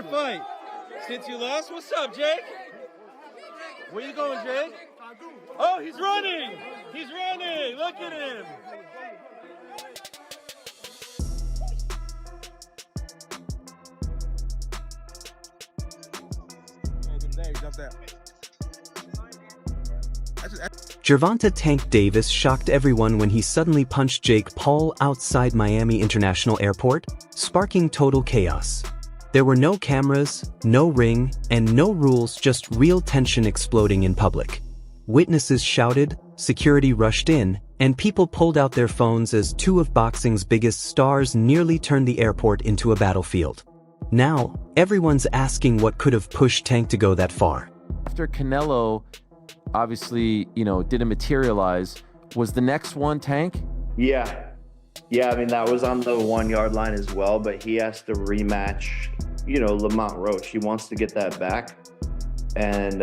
fight. Since you lost, what's up, Jake? Where you going, Jake? Oh, he's running! He's running! Look at him! Gervonta Tank Davis shocked everyone when he suddenly punched Jake Paul outside Miami International Airport, sparking total chaos. There were no cameras, no ring, and no rules, just real tension exploding in public. Witnesses shouted, security rushed in, and people pulled out their phones as two of boxing's biggest stars nearly turned the airport into a battlefield. Now, everyone's asking what could have pushed Tank to go that far. After Canelo, obviously, didn't materialize, was the next one Tank? Yeah, I mean, that was on the 1 yard line as well, but he has to rematch, Lamont Roach. He wants to get that back. And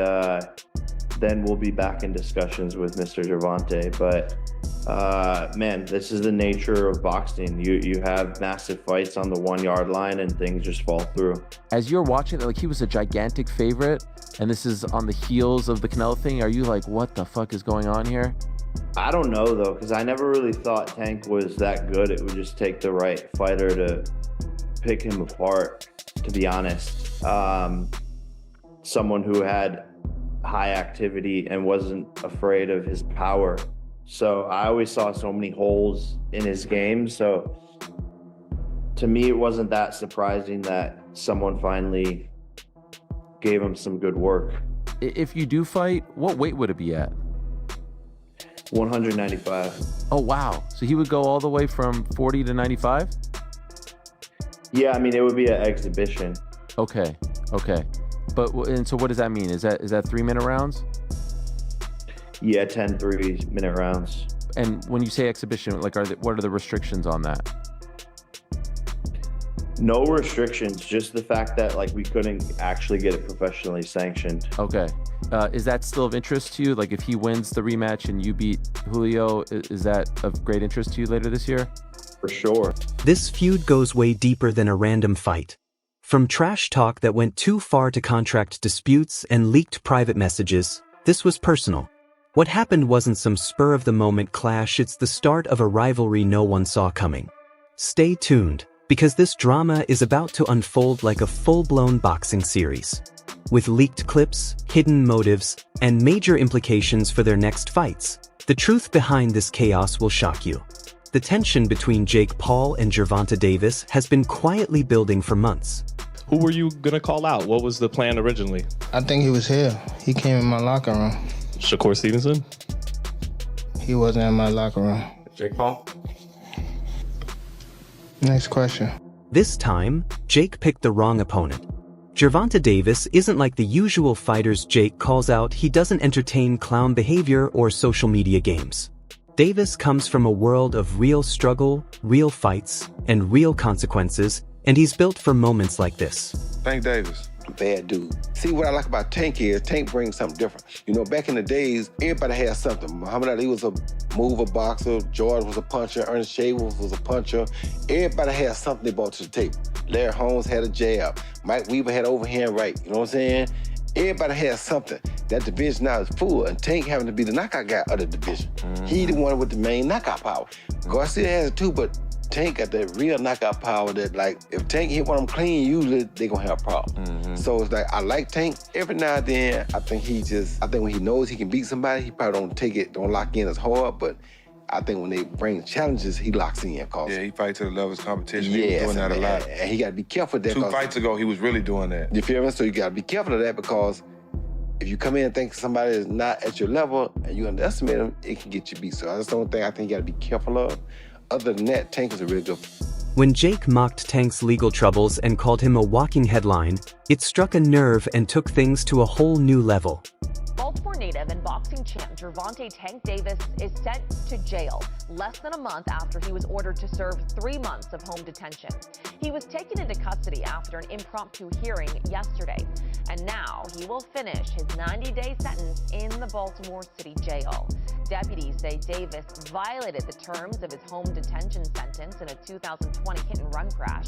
then we'll be back in discussions with Mr. Gervonta. But, man, this is the nature of boxing. You have massive fights on the 1 yard line and things just fall through. As you're watching it, he was a gigantic favorite, and this is on the heels of the Canelo thing. Are you like, what the fuck is going on here? I don't know, though, because I never really thought Tank was that good. It would just take the right fighter to pick him apart, to be honest. Someone who had high activity and wasn't afraid of his power. So I always saw so many holes in his game. So to me, it wasn't that surprising that someone finally gave him some good work. If you do fight, what weight would it be at? 195. Oh, wow. So he would go all the way from 40 to 95? Yeah, I mean, it would be an exhibition. Okay. And so what does that mean? Is that 3-minute rounds? Yeah, 10 3-minute rounds. And when you say exhibition, what are the restrictions on that? No restrictions, just the fact that we couldn't actually get it professionally sanctioned. Okay. Is that still of interest to you? Like, if he wins the rematch and you beat Julio, is that of great interest to you later this year? For sure. This feud goes way deeper than a random fight. From trash talk that went too far to contract disputes and leaked private messages, this was personal. What happened wasn't some spur-of-the-moment clash, it's the start of a rivalry no one saw coming. Stay tuned, because this drama is about to unfold like a full-blown boxing series. With leaked clips, hidden motives, and major implications for their next fights, the truth behind this chaos will shock you. The tension between Jake Paul and Gervonta Davis has been quietly building for months. Who were you going to call out? What was the plan originally? I think he was here. He came in my locker room. Shakur Stevenson? He wasn't in my locker room. Jake Paul? Next question. This time, Jake picked the wrong opponent. Gervonta Davis isn't like the usual fighters Jake calls out. He doesn't entertain clown behavior or social media games. Davis comes from a world of real struggle, real fights, and real consequences, and he's built for moments like this. Tank Davis. Bad dude. See, what I like about Tank is Tank brings something different. Back in the days, everybody had something. Muhammad Ali was a mover boxer. George was a puncher. Ernest Shavers was a puncher. Everybody had something they brought to the table. Larry Holmes had a jab. Mike Weaver had overhand right. You know what I'm saying? Everybody has something. That division now is full, and Tank having to be the knockout guy of the division. Mm-hmm. He the one with the main knockout power. Garcia has it too, but Tank got that real knockout power that, if Tank hit one of them clean, usually they gonna have a problem. Mm-hmm. So it's I like Tank. Every now and then, I think when he knows he can beat somebody, he probably don't lock in as hard, but I think when they bring challenges, he locks in. Yeah, he fights to the level of competition. Yes, he was doing that a lot. And he got to be careful of that. 2 fights ago, he was really doing that. You feel me? So you got to be careful of that, because if you come in and think somebody is not at your level and you underestimate them, it can get you beat. So that's the only thing I think you got to be careful of. Other than that, Tank is a real good. When Jake mocked Tank's legal troubles and called him a walking headline, it struck a nerve and took things to a whole new level. Baltimore native and boxing champ Gervonta Tank Davis is sent to jail less than a month after he was ordered to serve 3 months of home detention. He was taken into custody after an impromptu hearing yesterday, and now he will finish his 90-day sentence in the Baltimore City jail. Deputies say Davis violated the terms of his home detention sentence in a 2020 hit-and-run crash.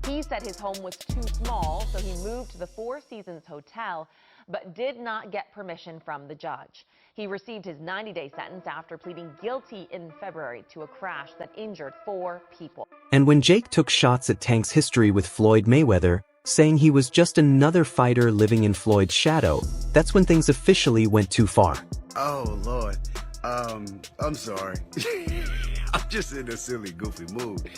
He said his home was too small, so he moved to the Four Seasons Hotel, but did not get permission from the judge. He received his 90-day sentence after pleading guilty in February to a crash that injured 4 people. And when Jake took shots at Tank's history with Floyd Mayweather, saying he was just another fighter living in Floyd's shadow, that's when things officially went too far. Oh, Lord. I'm sorry. I'm just in a silly, goofy mood.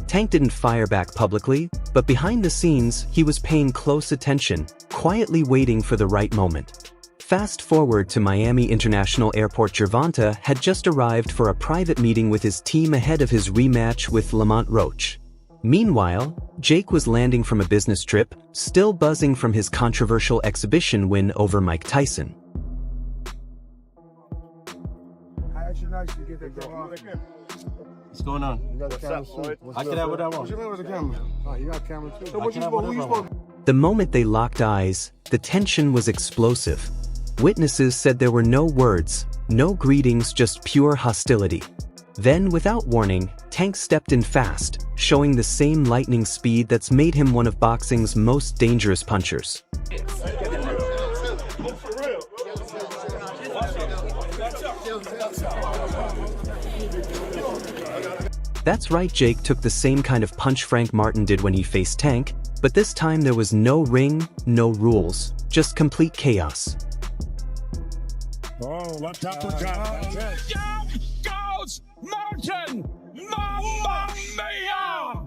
Tank didn't fire back publicly, but behind the scenes, he was paying close attention, quietly waiting for the right moment. Fast forward to Miami International Airport. Gervonta had just arrived for a private meeting with his team ahead of his rematch with Lamont Roach. Meanwhile, Jake was landing from a business trip, still buzzing from his controversial exhibition win over Mike Tyson. What's going on? I can have what I want. The moment they locked eyes, the tension was explosive. Witnesses said there were no words, no greetings, just pure hostility. Then, without warning, Tank stepped in fast, showing the same lightning speed that's made him one of boxing's most dangerous punchers. That's right, Jake took the same kind of punch Frank Martin did when he faced Tank, but this time there was no ring, no rules, just complete chaos. Oh, left top to Down goes Martin! Mamma mia!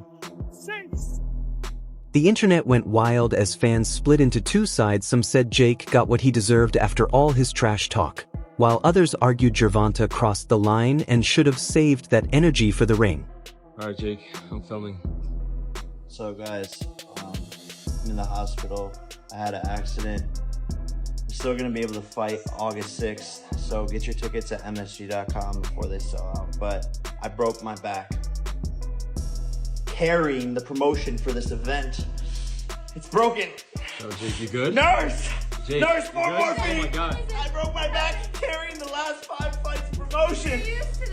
The internet went wild as fans split into two sides. Some said Jake got what he deserved after all his trash talk, while others argued Gervonta crossed the line and should have saved that energy for the ring. All right, Jake, I'm filming. So guys, I'm in the hospital. I had an accident. I'm still gonna be able to fight August 6th, so get your tickets at msg.com before they sell out. But I broke my back carrying the promotion for this event. It's broken. Oh, Jake, you good? Nurse! Jake, Nurse, more morphine! Oh my God. I broke my back carrying the last 5 fights promotion.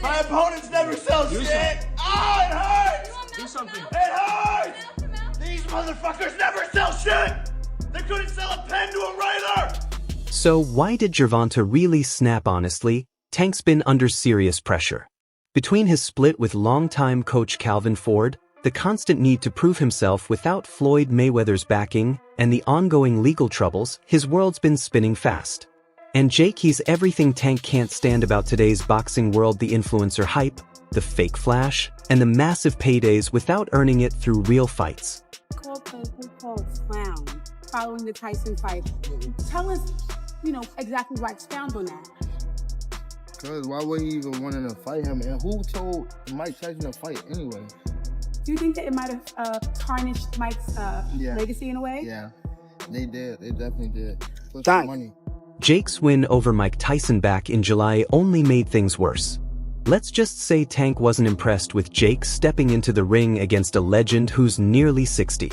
My opponents never sell shit. Oh, it hurts! Do something. It hurts! These motherfuckers never sell shit! They couldn't sell a pen to a writer! So why did Gervonta really snap? Honestly, Tank's been under serious pressure. Between his split with longtime coach Calvin Ford, the constant need to prove himself without Floyd Mayweather's backing, and the ongoing legal troubles, his world's been spinning fast. And Jake, he's everything Tank can't stand about today's boxing world: the influencer hype, the fake flash, and the massive paydays without earning it through real fights. Called clown following the Tyson fight. Tell us, exactly why expound on that. Because why would he even want to fight him? And who told Mike Tyson to fight anyway? Do you think that it might have tarnished Mike's legacy in a way? Yeah, they did. They definitely did. Plus money. Jake's win over Mike Tyson back in July only made things worse. Let's just say Tank wasn't impressed with Jake stepping into the ring against a legend who's nearly 60.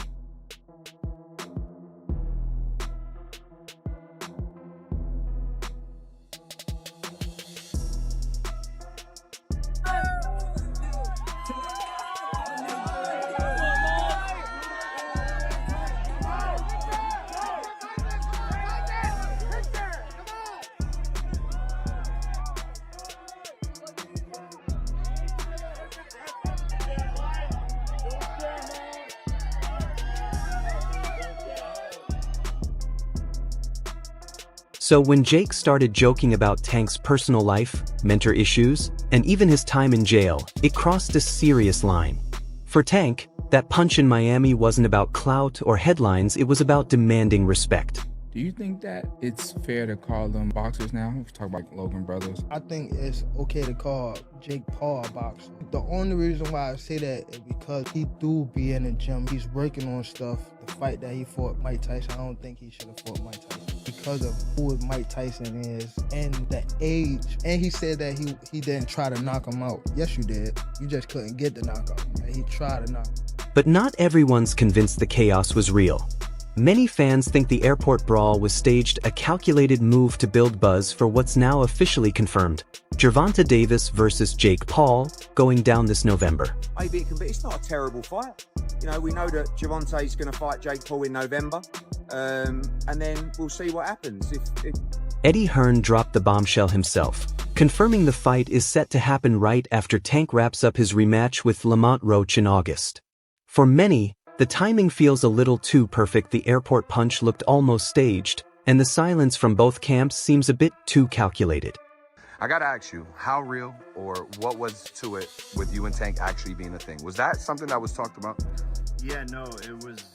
So when Jake started joking about Tank's personal life, mentor issues, and even his time in jail, it crossed a serious line. For Tank, that punch in Miami wasn't about clout or headlines, it was about demanding respect. Do you think that it's fair to call them boxers now? If we talk about Logan Brothers. I think it's okay to call Jake Paul a boxer. The only reason why I say that is because he do be in the gym. He's working on stuff. The fight that he fought Mike Tyson, I don't think he should have fought Mike Tyson because of who Mike Tyson is and the age. And he said that he didn't try to knock him out. Yes, you did. You just couldn't get the knockout. And he tried to knock him. But not everyone's convinced the chaos was real. Many fans think the airport brawl was staged, a calculated move to build buzz for what's now officially confirmed. Gervonta Davis versus Jake Paul, going down this November. Maybe it's not a terrible fight. You know, we know that Gervonta's going to fight Jake Paul in November, and then we'll see what happens. If Eddie Hearn dropped the bombshell himself, confirming the fight is set to happen right after Tank wraps up his rematch with Lamont Roach in August. For many, the timing feels a little too perfect. The airport punch looked almost staged, and the silence from both camps seems a bit too calculated. I gotta ask you, how real or what was to it with you and Tank actually being a thing? Was that something that was talked about? Yeah, no, it was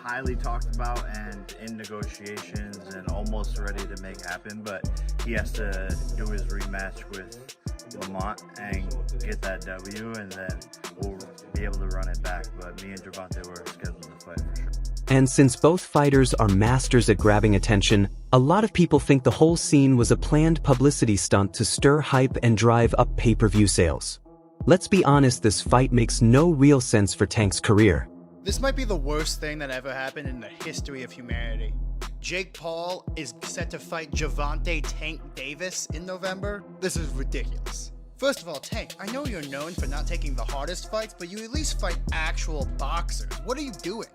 highly talked about and in negotiations and almost ready to make happen, but he has to do his rematch with Lamont and get that W, and then we'll be able to run it back. But me and Gervonta were scheduled to fight for sure. And since both fighters are masters at grabbing attention, a lot of people think the whole scene was a planned publicity stunt to stir hype and drive up pay-per-view sales. Let's be honest, this fight makes no real sense for Tank's career. This might be the worst thing that ever happened in the history of humanity. Jake Paul is set to fight Gervonta Tank Davis in November. This is ridiculous. First of all, Tank, I know you're known for not taking the hardest fights, but you at least fight actual boxers. What are you doing?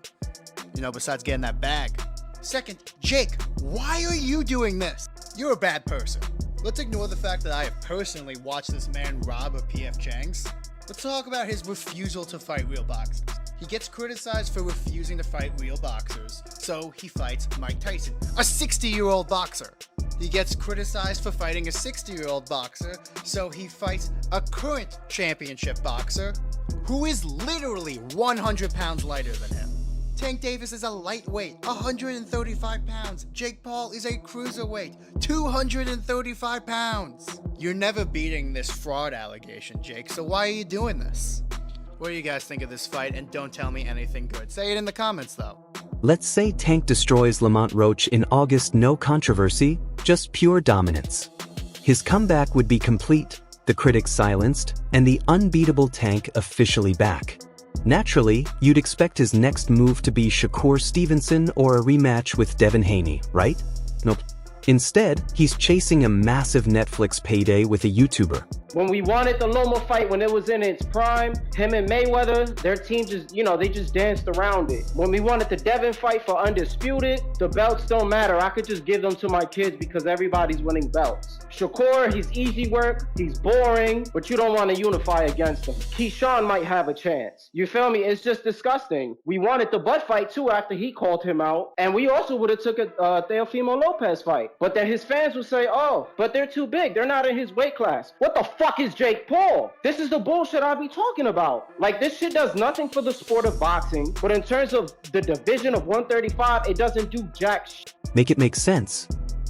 You know, besides getting that bag. Second, Jake, why are you doing this? You're a bad person. Let's ignore the fact that I have personally watched this man rob a PF Chang's. Let's talk about his refusal to fight real boxers. He gets criticized for refusing to fight real boxers, so he fights Mike Tyson, a 60-year-old boxer. He gets criticized for fighting a 60-year-old boxer, so he fights a current championship boxer who is literally 100 pounds lighter than him. Tank Davis is a lightweight, 135 pounds. Jake Paul is a cruiserweight, 235 pounds. You're never beating this fraud allegation, Jake, so why are you doing this? What do you guys think of this fight? And don't tell me anything good. Say it in the comments, though. Let's say Tank destroys Lamont Roach in August, no controversy, just pure dominance. His comeback would be complete, the critics silenced, and the unbeatable Tank officially back. Naturally, you'd expect his next move to be Shakur Stevenson or a rematch with Devin Haney, right? Nope. Instead, he's chasing a massive Netflix payday with a YouTuber. When we wanted the Loma fight, when it was in its prime, him and Mayweather, their team just, they just danced around it. When we wanted the Devin fight for Undisputed, the belts don't matter. I could just give them to my kids because everybody's winning belts. Shakur, he's easy work, he's boring, but you don't want to unify against him. Keyshawn might have a chance. You feel me? It's just disgusting. We wanted the Bud fight too after he called him out, and we also would have took a Teofimo Lopez fight. But then his fans would say, oh, but they're too big. They're not in his weight class. What the fuck is Jake Paul? This is the bullshit I be talking about. Like, this shit does nothing for the sport of boxing, but in terms of the division of 135, it doesn't do jack shit. Make it make sense.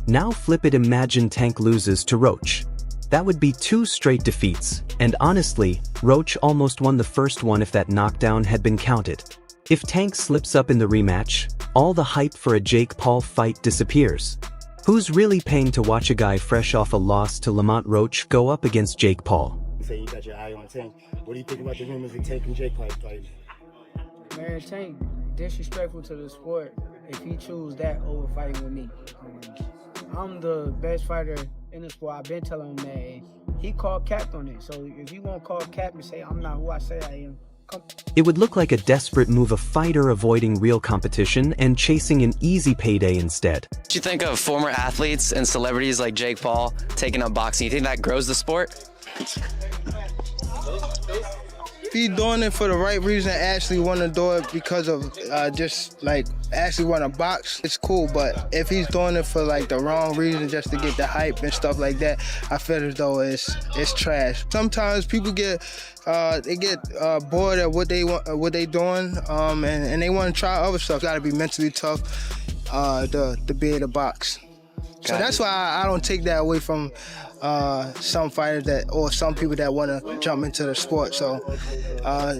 Now flip it, imagine Tank loses to Roach. That would be 2 straight defeats, and honestly, Roach almost won the first one if that knockdown had been counted. If Tank slips up in the rematch, all the hype for a Jake Paul fight disappears. Who's really paying to watch a guy fresh off a loss to Lamont Roach go up against Jake Paul? You say you got your eye on Tank. What do you think about the rumors of Tank and Jake fighting? Man, Tank disrespectful to the sport if he choose that over fighting with me. I'm the best fighter in the sport. I've been telling him that. He called cap on it. So if you want to call cap and say I'm not who I say I am, it would look like a desperate move, a fighter avoiding real competition and chasing an easy payday instead. What do you think of former athletes and celebrities like Jake Paul taking up boxing? You think that grows the sport? If he's doing it for the right reason, actually want to do it because of just like actually want to box, it's cool. But if he's doing it for like the wrong reason, just to get the hype and stuff like that, I feel as though it's trash. Sometimes people get bored at what they doing, and they want to try other stuff. Got to be mentally tough to be able to box. So that's why I don't take that away from some fighters or some people that want to jump into the sport. So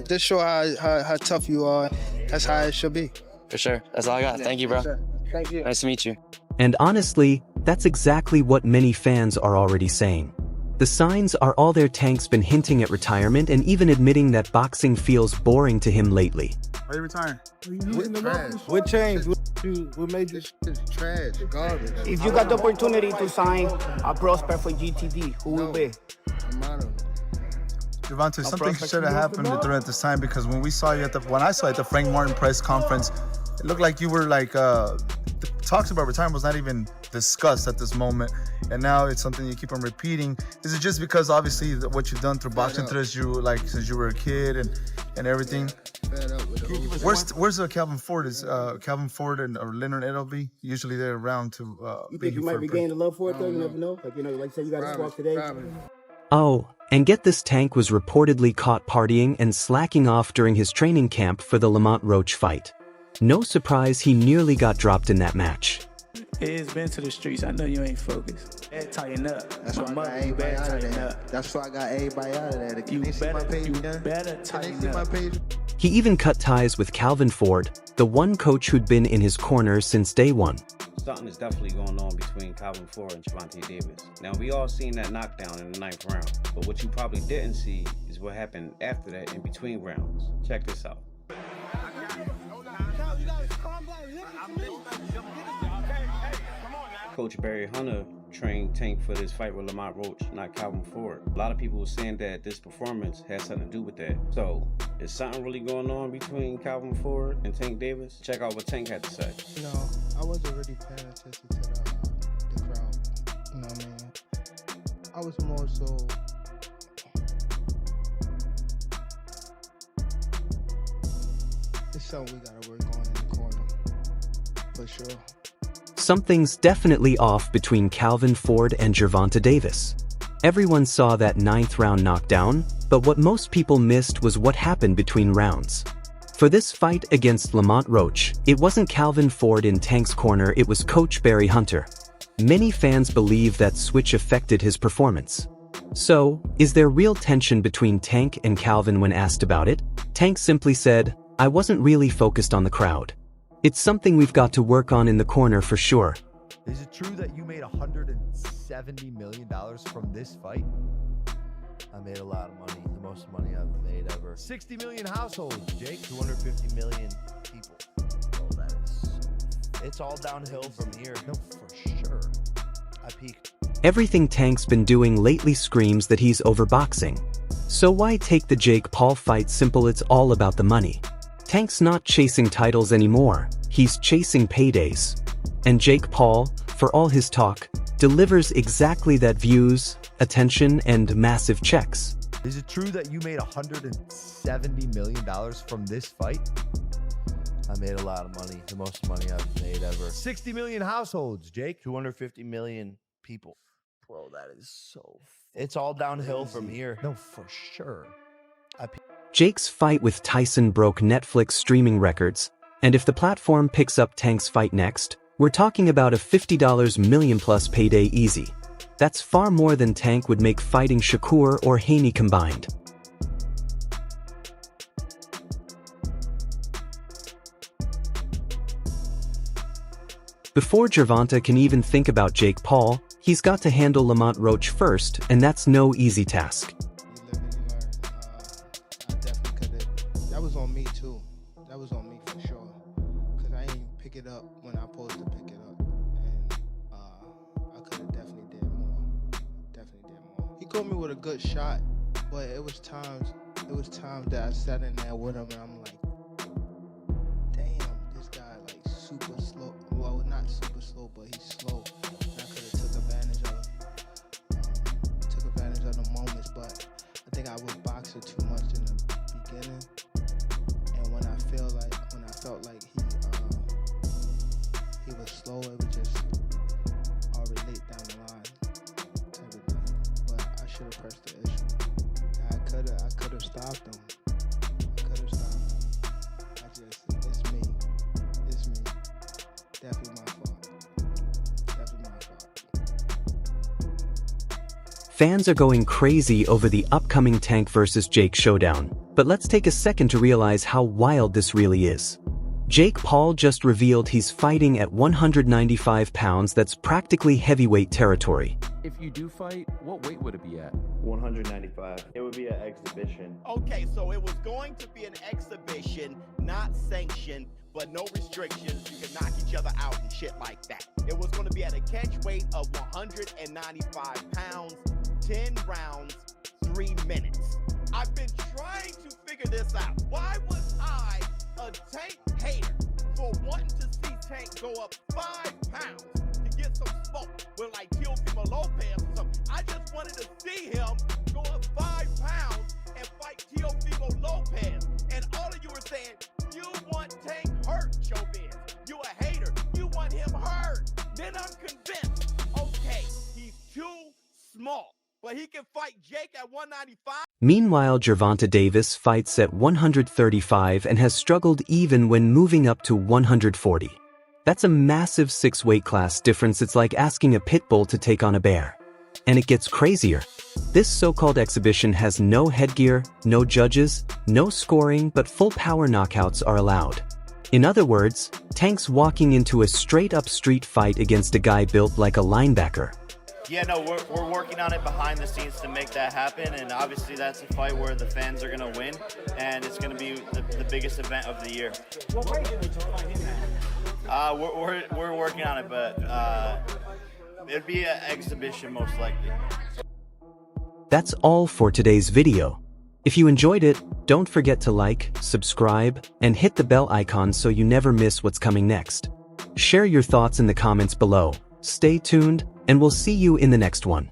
just show how tough you are. That's how it should be. For sure. That's all I got. Thank you, bro. Thank you. Nice to meet you. And honestly, that's exactly what many fans are already saying. The signs are all there. Tank's been hinting at retirement and even admitting that boxing feels boring to him lately. Why you retiring? What changed? What made this trash, garbage? If you got the opportunity to sign a prospect for GTD, who will be? Gervonta, something should have happened during this time because when I saw you at the Frank Martin press conference, it looked like you were like the talks about retirement was not even discussed at this moment, and now it's something you keep on repeating. Is it just because obviously what you've done through boxing since you were a kid and everything? Where's Calvin Ford? Is Calvin Ford or Leonard Edelby usually they're around to? You think you might regain the love for it though? You never know. Like like you said, you got to squawk today. Oh, and get this, Tank was reportedly caught partying and slacking off during his training camp for the Lamont Roach fight. No surprise he nearly got dropped in that match. It's been to the streets. I know you ain't focused. Better tighten up. That's why I got everybody out of there. That's why I got everybody out of there. Can they see my page? You better tighten up. He even cut ties with Calvin Ford, the one coach who'd been in his corner since day one. Something is definitely going on between Calvin Ford and Gervonta Davis. Now, we all seen that knockdown in the 9th round, but what you probably didn't see is what happened after that in between rounds. Check this out. Coach Barry Hunter trained Tank for this fight with Lamont Roach, not Calvin Ford. A lot of people were saying that this performance has something to do with that. So, is something really going on between Calvin Ford and Tank Davis? Check out what Tank had to say. No, I wasn't really paying attention to the crowd. You know what I mean? I was more so... It's something we gotta work on in the corner, for sure. Something's definitely off between Calvin Ford and Gervonta Davis. Everyone saw that 9th round knockdown, but what most people missed was what happened between rounds. For this fight against Lamont Roach, it wasn't Calvin Ford in Tank's corner, it was Coach Barry Hunter. Many fans believe that switch affected his performance. So, is there real tension between Tank and Calvin when asked about it? Tank simply said, "I wasn't really focused on the crowd. It's something we've got to work on in the corner for sure." Is it true that you made $170 million from this fight? I made a lot of money, the most money I've made ever. 60 million households, Jake. 250 million people. Oh, that is so... It's all downhill from here. No, for sure. I peaked. Everything Tank's been doing lately screams that he's overboxing. So why take the Jake Paul fight simple? It's all about the money. Tank's not chasing titles anymore, he's chasing paydays. And Jake Paul, for all his talk, delivers exactly that: views, attention, and massive checks. Is it true that you made $170 million from this fight? I made a lot of money, the most money I've made ever. 60 million households, Jake. 250 million people. Bro, that is so... It's all downhill from here. No, for sure. Jake's fight with Tyson broke Netflix streaming records, and if the platform picks up Tank's fight next, we're talking about a $50 million plus payday easy. That's far more than Tank would make fighting Shakur or Haney combined. Before Gervonta can even think about Jake Paul, he's got to handle Lamont Roach first, and that's no easy task. That was on me too. That was on me for sure. Cause I ain't pick it up when I supposed to pick it up, and I could have definitely did more. He caught me with a good shot, but it was times that I sat in there with him, and I'm like, damn, this guy like super slow. Well, not super slow, but he's slow. And I could have took advantage of the moments, but I think I was boxing too much in the beginning. When I felt like he was slow, it was just already late down the line type of thing. But I should have pressed the issue. I could have stopped him. It's me. Definitely my fault. Fans are going crazy over the upcoming Tank vs. Jake showdown, but let's take a second to realize how wild this really is. Jake Paul just revealed he's fighting at 195 pounds. That's practically heavyweight territory. If you do fight, what weight would it be at? 195. It would be an exhibition. Okay, so it was going to be an exhibition, not sanctioned, but no restrictions. You can knock each other out and shit like that. It was going to be at a catch weight of 195 pounds, 10 rounds, 3 minutes. I've been trying to figure this out. Why was I a Tank hater for wanting to see Tank go up 5 pounds to get some smoke with like Teofimo Lopez or something? I just wanted to see him go up 5 pounds and fight Teofimo Lopez. And all of you were saying, you want Tank hurt, Showbiz. You a hater. You want him hurt. Then I'm convinced, okay, he's too small, but he can fight Jake at 195. Meanwhile, Gervonta Davis fights at 135 and has struggled even when moving up to 140. That's a massive 6 weight class difference. It's like asking a pit bull to take on a bear. And it gets crazier. This so-called exhibition has no headgear, no judges, no scoring, but full power knockouts are allowed. In other words, Tank's walking into a straight-up street fight against a guy built like a linebacker. Yeah, no, we're working on it behind the scenes to make that happen, and obviously that's a fight where the fans are going to win, and it's going to be the biggest event of the year. What weight would you find him at? We're working on it, but it'd be an exhibition most likely. That's all for today's video. If you enjoyed it, don't forget to like, subscribe, and hit the bell icon so you never miss what's coming next. Share your thoughts in the comments below. Stay tuned, and we'll see you in the next one.